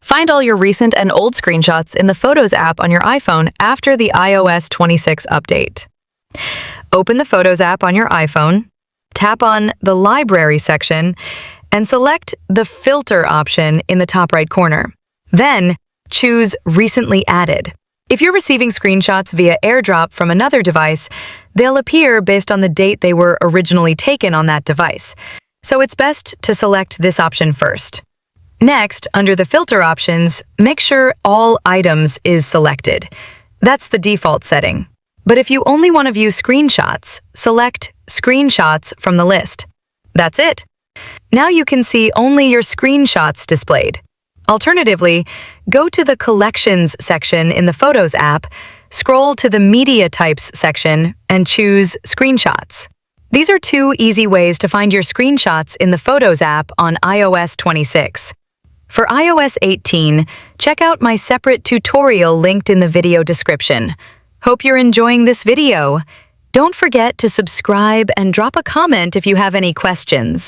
Find all your recent and old screenshots in the Photos app on your iPhone after the iOS 26 update. Open the Photos app on your iPhone, tap on the Library section, and select the Filter option in the top right corner. Then, choose Recently Added. If you're receiving screenshots via AirDrop from another device, they'll appear based on the date they were originally taken on that device, so it's best to select this option first. Next, under the Filter options, make sure All Items is selected. That's the default setting. But if you only want to view screenshots, select Screenshots from the list. That's it. Now you can see only your screenshots displayed. Alternatively, go to the Collections section in the Photos app, scroll to the Media Types section, and choose Screenshots. These are two easy ways to find your screenshots in the Photos app on iOS 26. For iOS 18, check out my separate tutorial linked in the video description. Hope you're enjoying this video. Don't forget to subscribe and drop a comment if you have any questions.